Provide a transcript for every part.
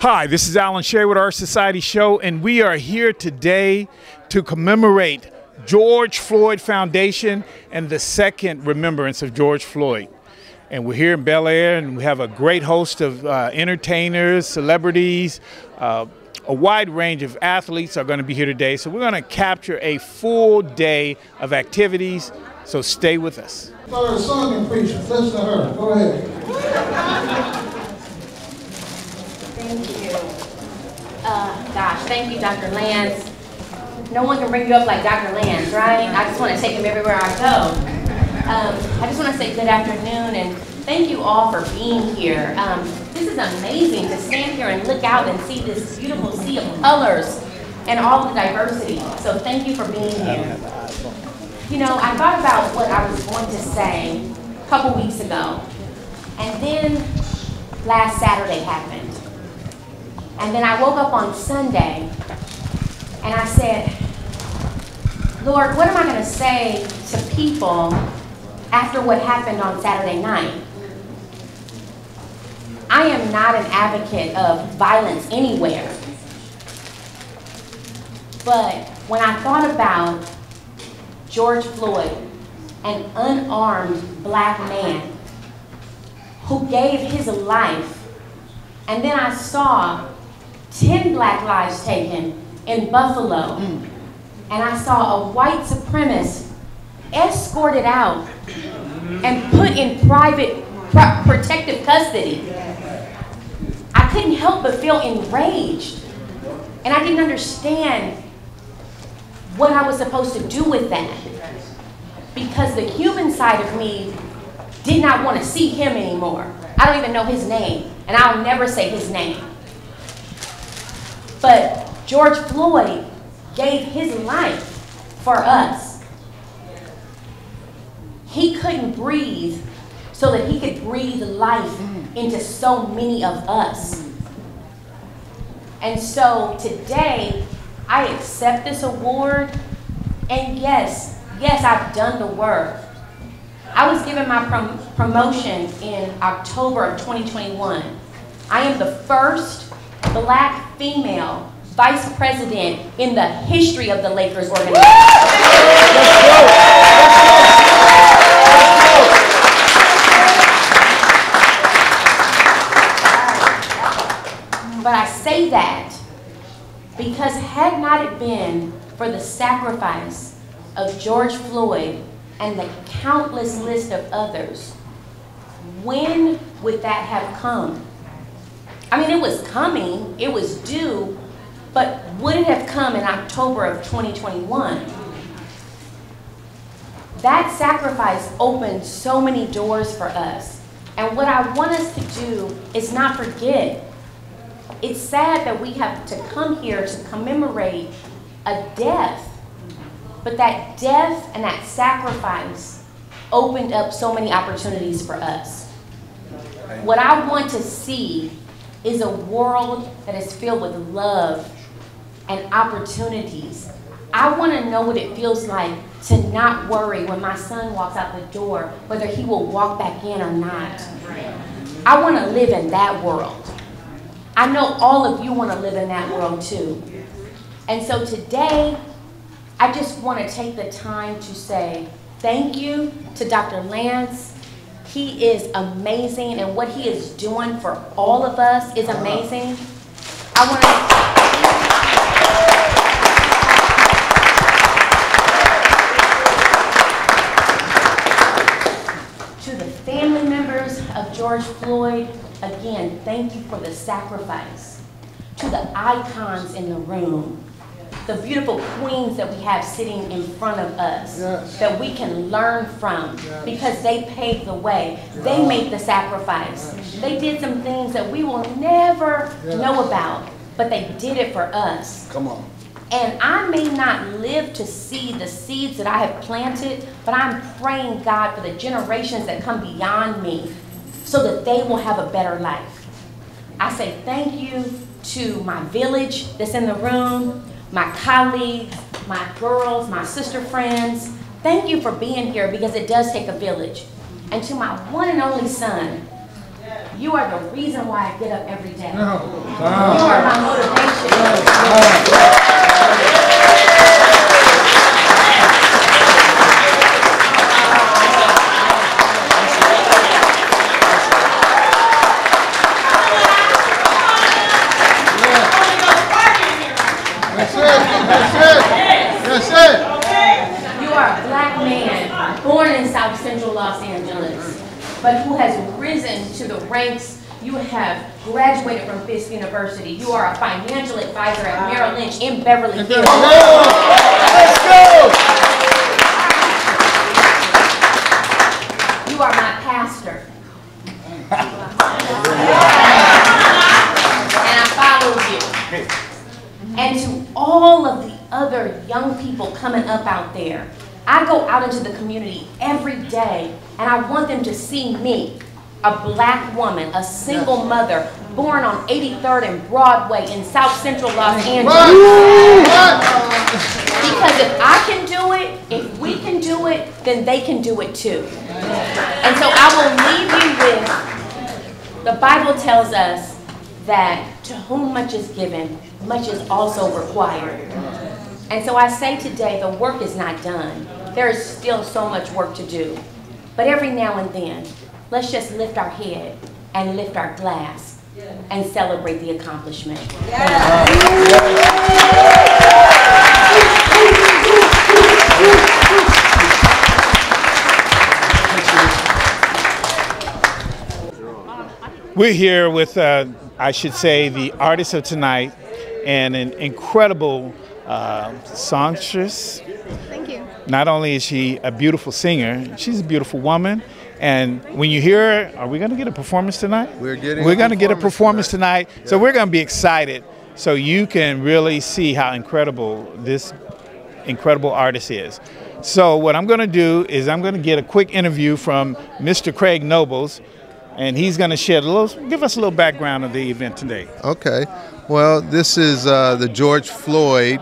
Hi, this is Alan Shea with Our Society Show, and we are here today to commemorate George Floyd Foundation and the second remembrance of George Floyd. And we're here in Bel Air, and we have a great host of entertainers, celebrities, a wide range of athletes are going to be here today. So we're going to capture a full day of activities, so stay with us. Our song and preacher, listen to her. Go ahead. Thank you. Gosh, thank you, Dr. Lance. No one can bring you up like Dr. Lance, right? I just want to take him everywhere I go. I just want to say good afternoon and thank you all for being here. This is amazing to stand here and look out and see this beautiful sea of colors and all the diversity. So thank you for being here. You know, I thought about what I was going to say a couple weeks ago, and then last Saturday happened. And then I woke up on Sunday and I said, Lord, what am I going to say to people after what happened on Saturday night? I am not an advocate of violence anywhere. But when I thought about George Floyd, an unarmed black man who gave his life, and then I saw 10 black lives taken in Buffalo, and I saw a white supremacist escorted out and put in private protective custody. I couldn't help but feel enraged, and I didn't understand what I was supposed to do with that, because the human side of me did not want to see him anymore. I don't even know his name, and I'll never say his name. But George Floyd gave his life for us. He couldn't breathe so that he could breathe life into so many of us. And so today, I accept this award, and yes, I've done the work. I was given my promotion in October of 2021. I am the first black female vice president in the history of the Lakers organization. But I say that because had not it been for the sacrifice of George Floyd and the countless list of others, when would that have come? I mean, it was coming, it was due, but would it have come in October of 2021? That sacrifice opened so many doors for us. And what I want us to do is not forget. It's sad that we have to come here to commemorate a death, but that death and that sacrifice opened up so many opportunities for us. What I want to see is a world that is filled with love and opportunities. I want to know what it feels like to not worry when my son walks out the door, whether he will walk back in or not. I want to live in that world. I know all of you want to live in that world too. And so today, I just want to take the time to say thank you to Dr. Lance. He is amazing, and what he is doing for all of us is amazing. I want to the family members of George Floyd, again, thank you for the sacrifice. To the icons in the room, the beautiful queens that we have sitting in front of us, that we can learn from, because they paved the way. They made the sacrifice. They did some things that we will never know about, but they did it for us. Come on. And I may not live to see the seeds that I have planted, but I'm praying, God, for the generations that come beyond me so that they will have a better life. I say thank you to my village that's in the room, my colleagues, my girls, my sister friends. Thank you for being here, because it does take a village. And to my one and only son, You are the reason why I get up every day. You Wow. are my motivation. That's it. You are a black man born in South Central Los Angeles, but who has risen to the ranks. You have graduated from Fisk University. You are a financial advisor at Merrill Lynch in Beverly Hills. Let's go. You are my pastor. And I follow you. And to all of the other young people coming up out there, I go out into the community every day and I want them to see me, a black woman, a single mother, born on 83rd and Broadway in South Central Los Angeles. Because if I can do it, if we can do it, then they can do it too. And so I will leave you with, the Bible tells us that to whom much is given, much is also required. And so I say today, the work is not done. There is still so much work to do. But every now and then, let's just lift our head and lift our glass and celebrate the accomplishment. We're here with, I should say, the artist of tonight and an incredible songstress. Thank you. Not only is she a beautiful singer, she's a beautiful woman. And when you hear her, are we going to get a performance tonight? We're going to get a performance tonight. Yeah. So we're going to be excited so you can really see how incredible this incredible artist is. So what I'm going to do is I'm going to get a quick interview from Mr. Craig Nobles, and he's going to give us a little background of the event today. Okay. Well, this is the George Floyd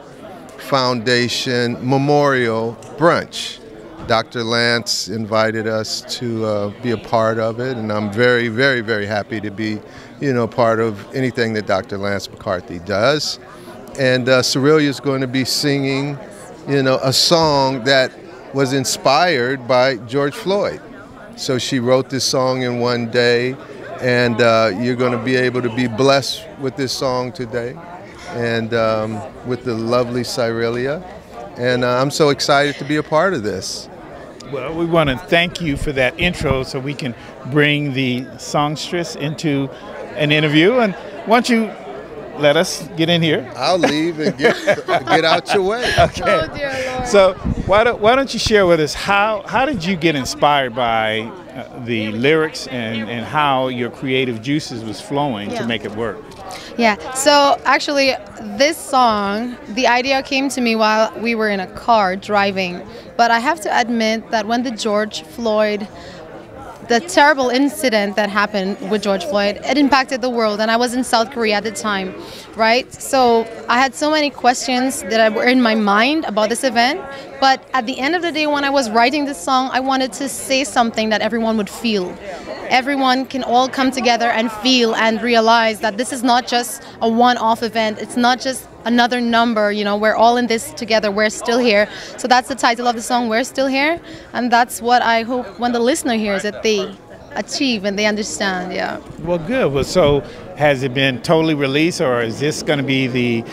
Foundation Memorial Brunch. Dr. Lance invited us to be a part of it, and I'm very, very, very happy to be, part of anything that Dr. Lance McCarthy does. And Cerelia is going to be singing, a song that was inspired by George Floyd. So she wrote this song in one day, and you're going to be able to be blessed with this song today, and with the lovely Cerelia. And I'm so excited to be a part of this. Well, we want to thank you for that intro so we can bring the songstress into an interview. And why don't you let us get in here? I'll leave and get out your way. Okay. Oh, dear Lord. So why don't you share with us how did you get inspired by the lyrics and how your creative juices was flowing to make it work? Yeah, so actually this song, the idea came to me while we were in a car driving. But I have to admit that when the terrible incident that happened with George Floyd, it impacted the world, and I was in South Korea at the time, right? So I had so many questions that were in my mind about this event, but at the end of the day, when I was writing this song, I wanted to say something that everyone would feel. Everyone can all come together and feel and realize that this is not just a one-off event. It's not just another number, we're all in this together. We're still here. So that's the title of the song, We're Still Here. And that's what I hope when the listener hears it, they achieve and they understand, yeah. Well, good. Well, so has it been totally released, or is this going to be the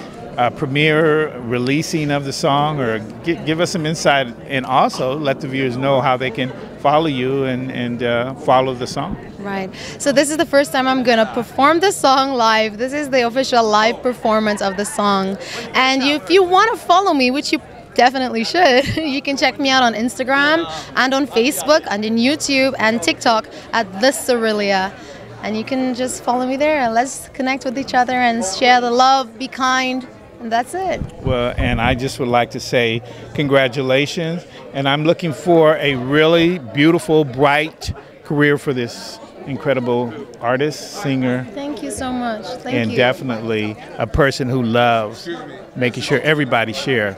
premiere releasing of the song? Or give us some insight, and also let the viewers know how they can follow you and follow the song. Right. So this is the first time I'm going to perform the song live. This is the official live performance of the song. And if you want to follow me, which you definitely should, you can check me out on Instagram and on Facebook and in YouTube and TikTok at The Cerelia. And you can just follow me there and let's connect with each other and share the love, be kind. And that's it. Well, and I just would like to say congratulations. And I'm looking for a really beautiful, bright career for this incredible artist, singer. Thank you so much. Thank you. And definitely a person who loves making sure everybody share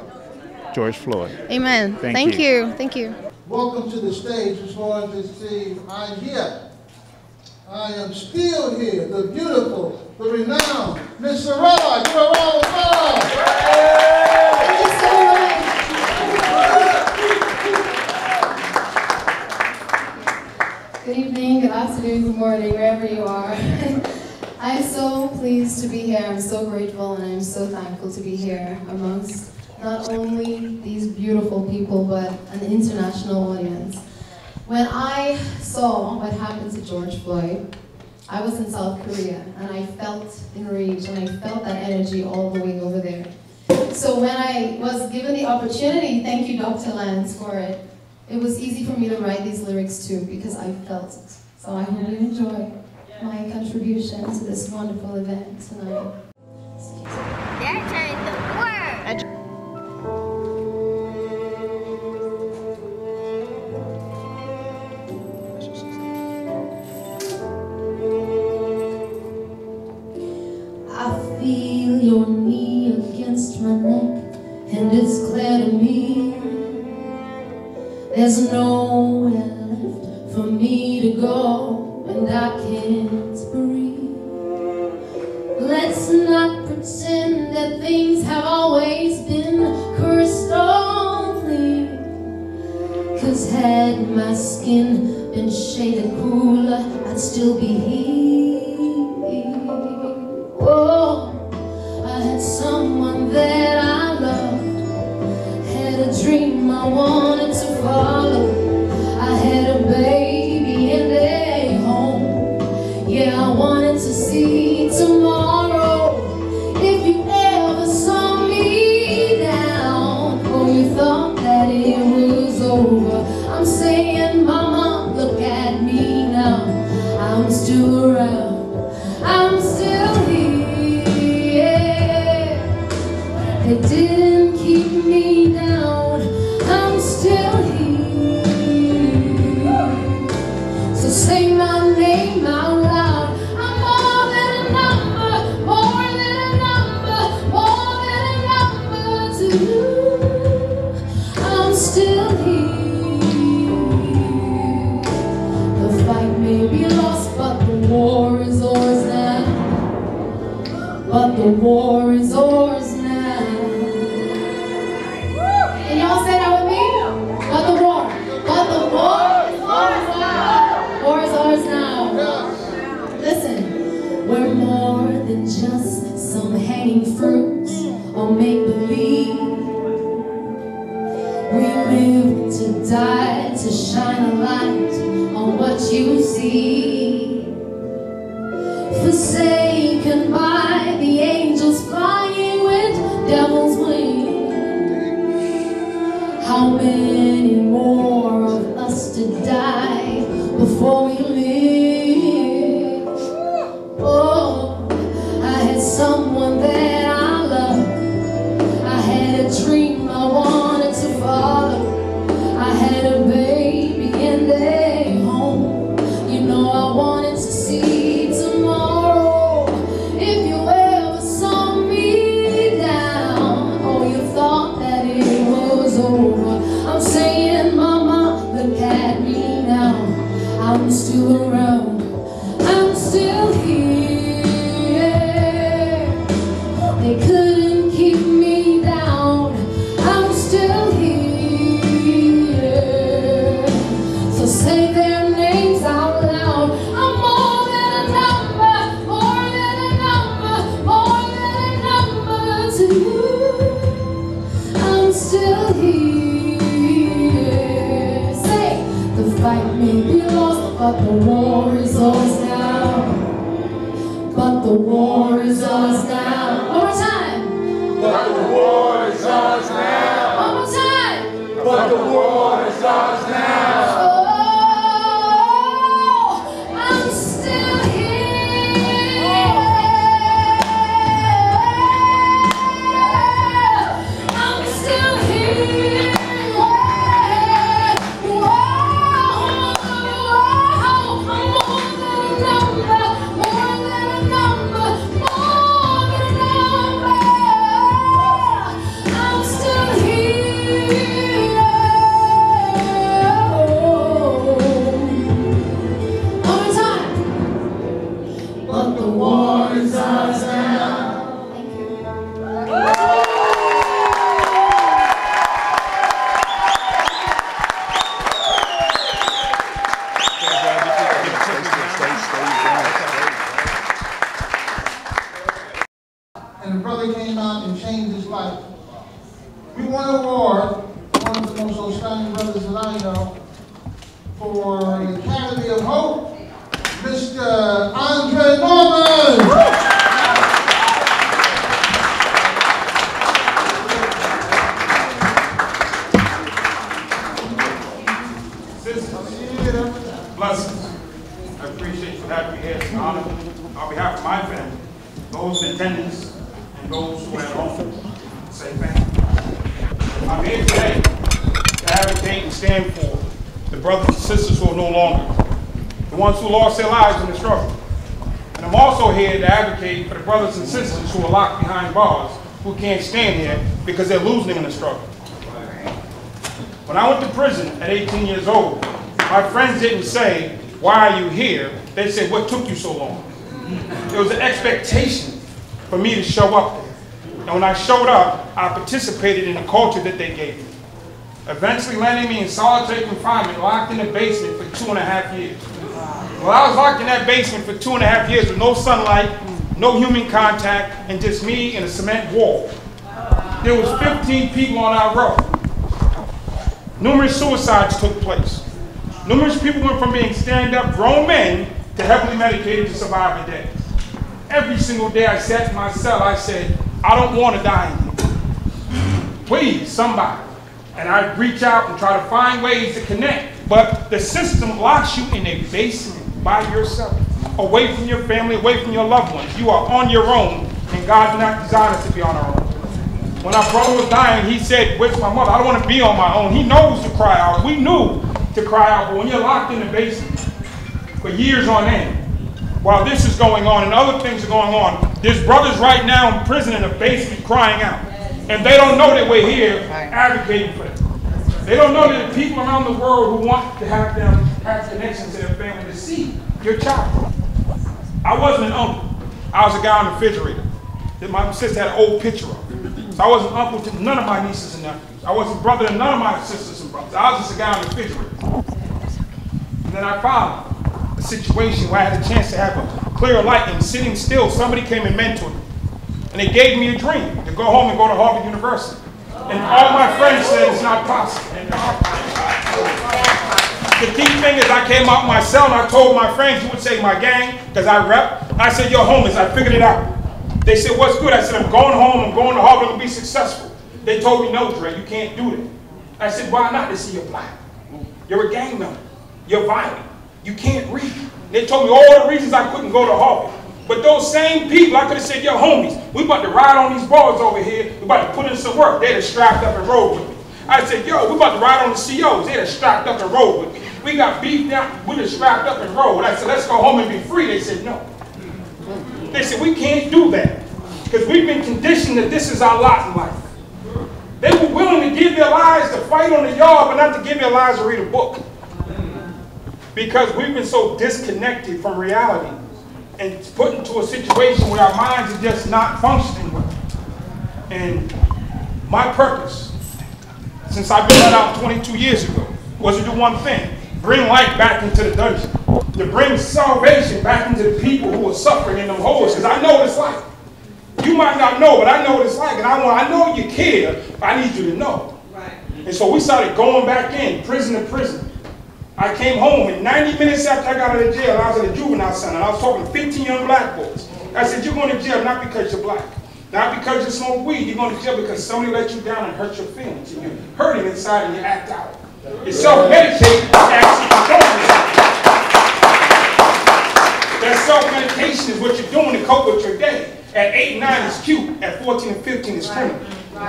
George Floyd. Amen. Thank you. Thank you. Welcome to the stage, Ms. Lawrence and Steve. I'm here. I am still here. The beautiful, the renowned Miss Sarah. Give her a round of applause. Thank you so much. Good evening, good afternoon, good morning, wherever you are. I'm so pleased to be here. I'm so grateful and I'm so thankful to be here amongst not only these beautiful people, but an international audience. When I saw what happened to George Floyd, I was in South Korea and I felt enraged and I felt that energy all the way over there. So when I was given the opportunity, thank you Dr. Lance for it, it was easy for me to write these lyrics too because I felt it. So I hope you enjoy my contribution to this wonderful event tonight. Their turn to work. I feel your knee against my neck, and it's clear to me there's nowhere left for me to go, and I can't breathe. Let's not pretend that things have always been crystal clear, 'cause had my skin been shaded cooler, I'd still be here. Oh, I had someone that I loved, had a dream I wanted to follow. I had a baby and a home. Yeah, I wanted to see tomorrow. If you ever saw me down, or you thought that it was over, I'm saying, mama, look at me now. I'm still around. I'm still here. They didn't keep me down. I'm still here. So say my name out loud. I'm more than a number, more than a number, more than a number to you. I'm still here. The fight may be lost, but the war is ours now. But the war is ours now. Can y'all say that with me? But the war is ours now. War is ours now. Listen, we're more than just some hanging fruits or make-believe. We live to die, to shine a light on what you see. Forsaken by the angels flying with devil's wings. How many more of us to die before we live? Oh, I had someone that I loved. I had a dream I wanted to follow. I had a baby and a home. You know I wanted to see tomorrow. If you ever saw me down, or you thought that it was over, I'm saying, mama, look at me now. I'm still around. I'm still here. They couldn't keep me down. I'm still here. So say their names out loud. I'm more than a number, more than a number, more than a number to you. I'm still here. Say, the fight may be lost, but the war is ours now. But the war is ours now. One more time. But the war is ours now. One more time. But the war is ours now. Oh, I'm still here. I'm still here. Whoa, I'm more than a number, more than a number, more than a number. I'm still here. And the brother came out and changed his life. We won an award, one of the most outstanding brothers that I know, for the Academy of Hope, Mr. Andre Norman. Blessings. I appreciate you having me here. It's an honor on behalf of my family, those in attendance, and those who are at home. Say thank you. I'm here today to advocate and stand for the brothers and sisters who are no longer, the ones who lost their lives in the struggle. And I'm also here to advocate for the brothers and sisters who are locked behind bars, who can't stand here because they're losing in the struggle. When I went to prison at 18 years old, my friends didn't say, "Why are you here?" They said, "What took you so long?" There was an expectation for me to show up there. And when I showed up, I participated in the culture that they gave me, eventually landing me in solitary confinement, locked in the basement for 2.5 years. Well, I was locked in that basement for 2.5 years with no sunlight, no human contact, and just me and a cement wall. There was 15 people on our row. Numerous suicides took place. Numerous people went from being stand-up grown men to heavily medicated to survive a day. Every single day I sat in my cell, I said, "I don't want to die in here. Please, somebody." And I'd reach out and try to find ways to connect. But the system locks you in a basement by yourself, away from your family, away from your loved ones. You are on your own, and God did not design us to be on our own. When our brother was dying, he said, "Where's my mother? I don't want to be on my own." He knows to cry out. We knew to cry out, but when you're locked in the basement for years on end, while this is going on and other things are going on, there's brothers right now in prison in the basement crying out. And they don't know that we're here advocating for them. They don't know that the people around the world who want to have them have connections to their family to see your child. I wasn't an uncle. I was a guy on the refrigerator that my sister had an old picture of. So I wasn't uncle to none of my nieces and nephews. I wasn't brother to none of my sisters and brothers. I was just a guy on the refrigerator. And then I found a situation where I had a chance to have a clearer light, and sitting still, somebody came and mentored me. And they gave me a dream to go home and go to Harvard University. And all my friends said it's not possible. The key thing is I came out my cell and I told my friends, you would say my gang, because I rep. I said, "Yo, homies, I figured it out." They said, "What's good?" I said, "I'm going home, I'm going to Harvard to be successful." They told me, "No, Dre, you can't do that." I said, "Why not?" They said, "You're black. You're a gang member. You're violent. You can't read." They told me all the reasons I couldn't go to Harvard. But those same people, I could have said, "Yo, homies, we about to ride on these boards over here. We about to put in some work." They'd have strapped up and rode with me. I said, "Yo, we about to ride on the COs." They'd have strapped up and rode with me. We got beat down. We'd have strapped up and rode. I said, "Let's go home and be free." They said, "No." They said, "We can't do that because we've been conditioned that this is our lot in life." They were willing to give their lives to fight on the yard, but not to give their lives to read a book. Because we've been so disconnected from reality and put into a situation where our minds are just not functioning well. And my purpose, since I've been let out 22 years ago, was to do one thing: bring light back into the dungeon, to bring salvation back into the people who are suffering in them holes. Because I know what it's like. You might not know, but I know what it's like, and I know you care, but I need you to know. Right. And so we started going back in, prison to prison. I came home, and 90 minutes after I got out of jail, I was at a juvenile center, and I was talking to 15 young black boys. I said, "You're going to jail not because you're black, not because you smoke weed. You're going to jail because somebody let you down and hurt your feelings, and you're hurting inside and you act out. You self-medicate, actually control yourself. That self-medication is what you're doing to cope with your day. At 8 and 9 is cute. At 14 and 15 is criminal.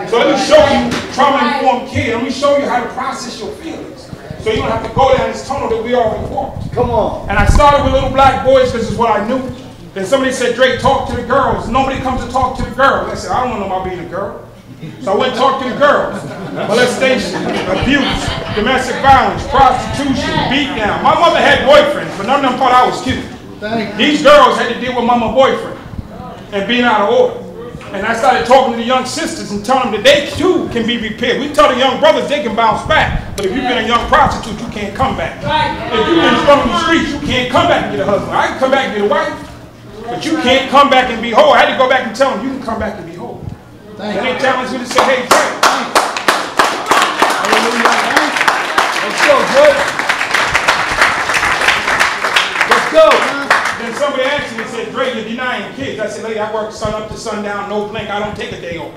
So let me show you, trauma-informed kid, let me show you how to process your feelings. So you don't have to go down this tunnel that we already walked. Come on. And I started with little black boys because it's what I knew. Then somebody said, "Drake, talk to the girls." Nobody comes to talk to the girls. I said, "I don't want to know about being a girl." So I went and talked to the girls. Molestation, abuse, domestic violence, prostitution, beatdown. My mother had boyfriends, but none of them thought I was cute. These girls had to deal with mama boyfriend and being out of order. And I started talking to the young sisters and telling them that they too can be repaired. We tell the young brothers they can bounce back. But if you've been a young prostitute, you can't come back. If you've been from the streets, you can't come back and get a husband. I can come back and get a wife, but you can't come back and be whole. I had to go back and tell them, you can come back and be whole. And they challenged me to say, hey, Dre. Let's go, Dre. Let's go. Then somebody asked me and said, Dre, you're denying kids. I said, lady, I work sun up to sundown, no blink. I don't take a day off.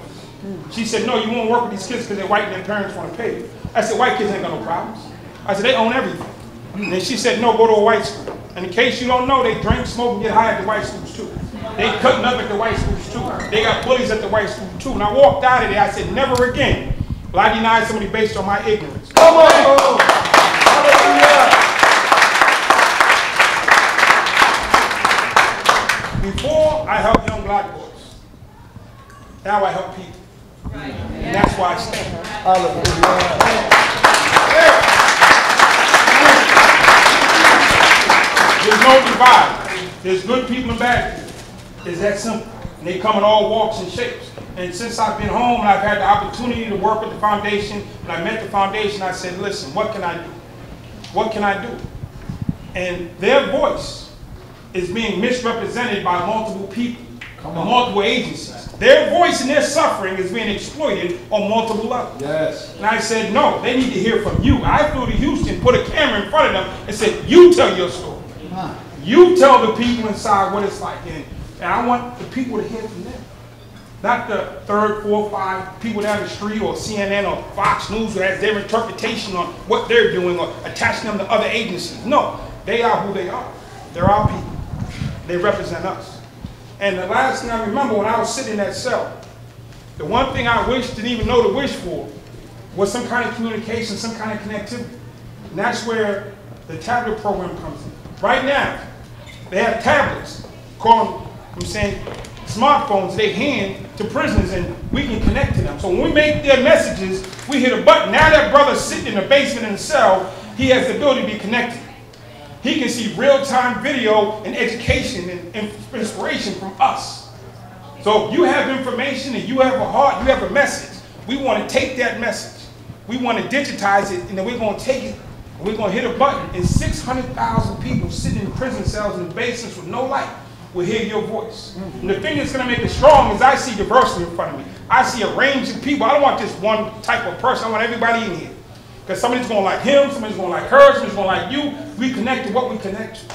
She said, no, you won't work with these kids because they're white and their parents want to pay you. I said, white kids ain't got no problems. I said, they own everything. And then she said, no, go to a white school. And in case you don't know, they drink, smoke, and get high at the white schools too. They cutting up at the white schools too. They got bullies at the white school too. And I walked out of there, I said, never again will I deny somebody based on my ignorance. Come on! Hallelujah! Before, I helped young black boys. Now I help people. And that's why I stand. There's no divide. There's good people and bad people. It's that simple. And they come in all walks and shapes. And since I've been home and I've had the opportunity to work with the foundation, and I met the foundation, I said, listen, what can I do? What can I do? And their voice is being misrepresented by multiple people, multiple agencies. Their voice and their suffering is being exploited on multiple levels. Yes. And I said, no, they need to hear from you. I flew to Houston, put a camera in front of them, and said, you tell your story. You tell the people inside what it's like. And I want the people to hear from them. Not the third, fourth, five people down the street or CNN or Fox News who has their interpretation on what they're doing or attaching them to other agencies. No, they are who they are. They're our people. They represent us. And the last thing I remember when I was sitting in that cell, the one thing I didn't even know to wish for was some kind of communication, some kind of connectivity. And that's where the tablet program comes in. Right now, they have tablets, call them, I'm saying, smartphones they hand to prisoners and we can connect to them. So when we make their messages, we hit a button. Now that brother's sitting in the basement in the cell, he has the ability to be connected. He can see real-time video and education and inspiration from us. So if you have information and you have a heart, you have a message, we want to take that message. We want to digitize it, and then we're going to take it, and we're going to hit a button, and 600,000 people sitting in prison cells in the basements with no light will hear your voice. And the thing that's going to make it strong is I see diversity in front of me. I see a range of people. I don't want just one type of person. I want everybody in here. Because somebody's going to like him, somebody's going to like her, somebody's going to like you. We connect to what we connect to.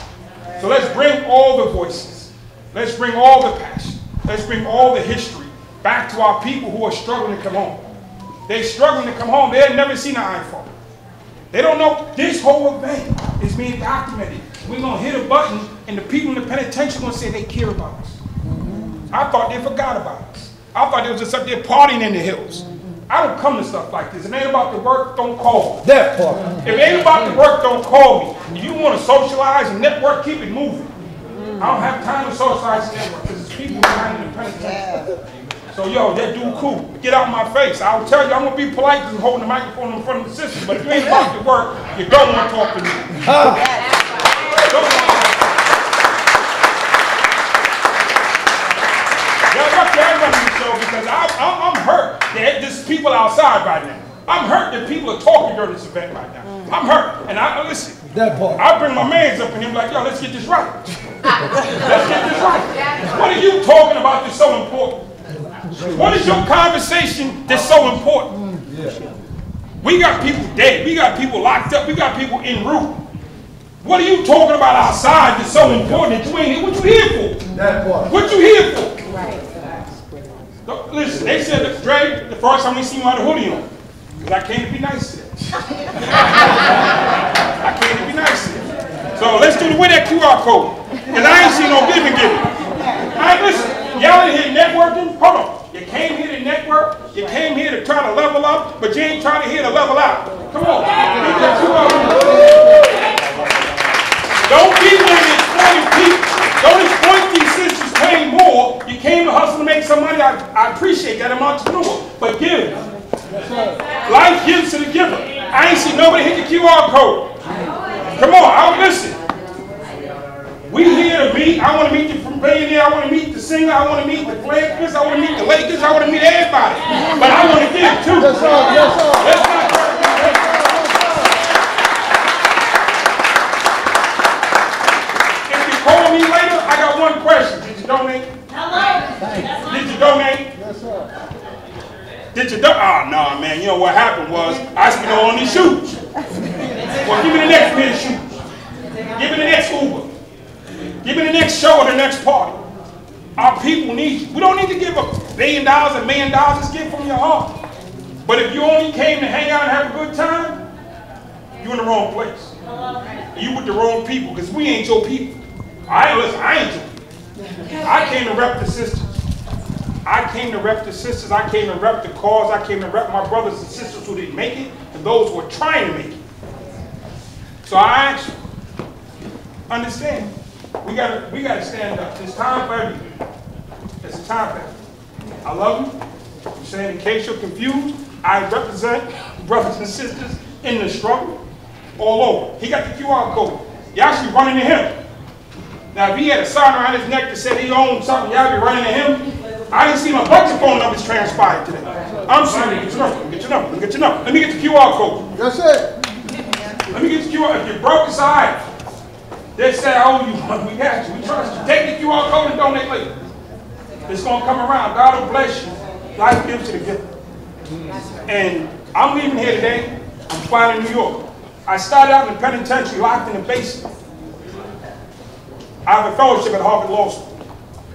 So let's bring all the voices. Let's bring all the passion. Let's bring all the history back to our people who are struggling to come home. They're struggling to come home. They had never seen an iPhone. They don't know this whole event is being documented. We're going to hit a button and the people in the penitentiary are going to say they care about us. I thought they forgot about us. I thought they was just up there partying in the hills. I don't come to stuff like this. If it ain't about the work, don't call me. That part. If it ain't about the work, don't call me. If you want to socialize and network, keep it moving. I don't have time to socialize and network because it's people behind the penitentiary. So, yo, that dude cool. Get out my face. I'll tell you, I'm going to be polite because I'm holding the microphone in front of the system. But if you ain't about the work, you don't want to talk to me. Because I'm hurt that there's people outside right now. I'm hurt that people are talking during this event right now. I'm hurt. And listen, I bring my mans up and him like, yo, let's get this right. Let's get this right. What are you talking about that's so important? What is your conversation that's so important? We got people dead. We got people locked up. We got people en route. What are you talking about outside that's so important that you ain't here? What you here for? What you here for? Listen, they said that Dre, the first time we see him with a hoodie on, because I came to be nice to them. I came to be nice to them. So let's do the with that QR code, because I ain't seen no giving. All right, listen, y'all in here networking? Hold on. You came here to network, you came here to try to level up, but you ain't trying to here to level out. Come on. Don't be one of the exploiting people. Don't exploit these sisters paying more. You came to hustle to make some money. I appreciate that. I'm an entrepreneur. But give. Life gives to the giver. I ain't seen nobody hit the QR code. Come on, I'll listen. We here to meet. I want to meet you from billionaire, I want to meet the singer, I want to meet the Lakers, I want to meet the Lakers, I want to meet everybody. But I want to give too. Yes, sir. Yes, sir. Let's not If you call me later, I got one question. Did you donate? Hello. Did you donate? Yes, sir. Did you donate? Oh, no, man. You know what happened was I spent on these shoes. Well, give me the next pair of shoes. Give me the next Uber. Give me the next show or the next party. Our people need you. We don't need to give $1 billion, $1 million. Just give from your heart. But if you only came to hang out and have a good time, you're in the wrong place. You with the wrong people, because we ain't your people. I ain't your people. I came to rep the sisters. I came to rep the sisters. I came to rep the cause. I came to rep my brothers and sisters who didn't make it and those who are trying to make it. So I ask you, understand, we gotta stand up. It's time for everything. It's time for everything. I love you. I'm saying, in case you're confused, I represent brothers and sisters in the struggle all over. He got the QR code. Y'all should be running to him. Now, if he had a sign around his neck that said he owned something, y'all be running to him. I didn't see a bunch of phone numbers transpired today. I'm serious. Get your number. Get your number. Let me get the QR code. That's it. Let me get the QR. If you're broke, it's all right. They say, I owe you one. We got you. We trust you. Take the QR code and donate later. It's going to come around. God will bless you. Life gives you the gift. And I'm leaving here today. I'm flying to New York. I started out in the penitentiary, locked in the basement. I have a fellowship at Harvard Law School.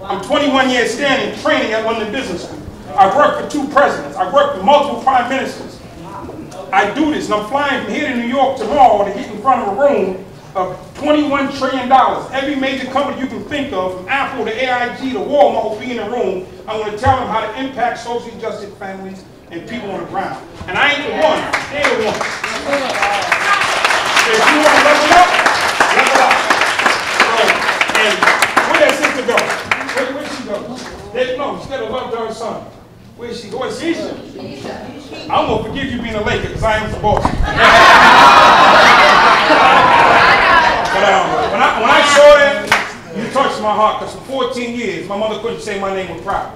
I'm 21 years standing training at London Business School. I've worked for 2 presidents. I've worked for multiple prime ministers. I do this, and I'm flying from here to New York tomorrow to get in front of a room of $21 trillion. Every major company you can think of, from Apple to AIG to Walmart, will be in the room. I'm going to tell them how to impact socially justice families and people on the ground. And I ain't the one. They're the one. If you want to level up, level up. So, and where that sister go? Where she go? No, she got a love to her son. Where she go? Where's Isha? I'm going to forgive you being a Laker because I am from Boston. But when I saw that, you touched my heart, because for 14 years, my mother couldn't say my name with pride.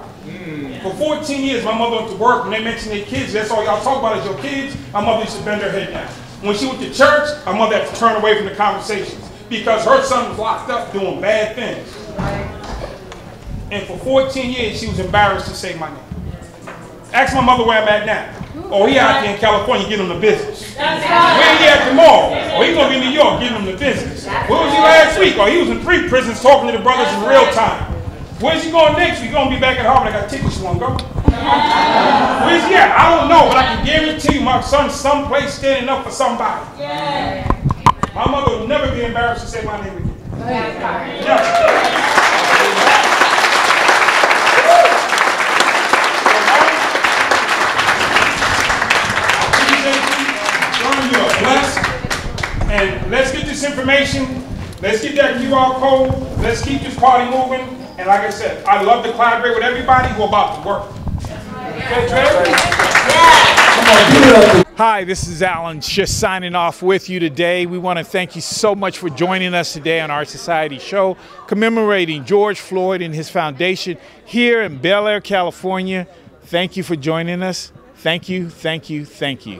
For 14 years, my mother went to work. When they mentioned their kids, that's all y'all talk about is your kids. My mother used to bend her head down. When she went to church, my mother had to turn away from the conversations because her son was locked up doing bad things. And for 14 years, she was embarrassed to say my name. Ask my mother where I'm at now. Oh, he out there in California getting him the business. Where he at tomorrow? Oh, he's going to be in New York getting him the business. Where was he last week? Oh, he was in 3 prisons talking to the brothers in real time. Where's he going next week? He's going to be back at Harvard. I got tickets. You want to go? Where's he at? I don't know, but I can guarantee you my son's someplace standing up for somebody. My mother would never be embarrassed to say my name again. You are blessed. And let's get this information. Let's get that QR code. Let's keep this party moving. And like I said, I love to collaborate with everybody who are about to work. Hi, this is Alan, just signing off with you today. We want to thank you so much for joining us today on our Society Show, commemorating George Floyd and his foundation here in Bel Air, California. Thank you for joining us. Thank you, thank you, thank you.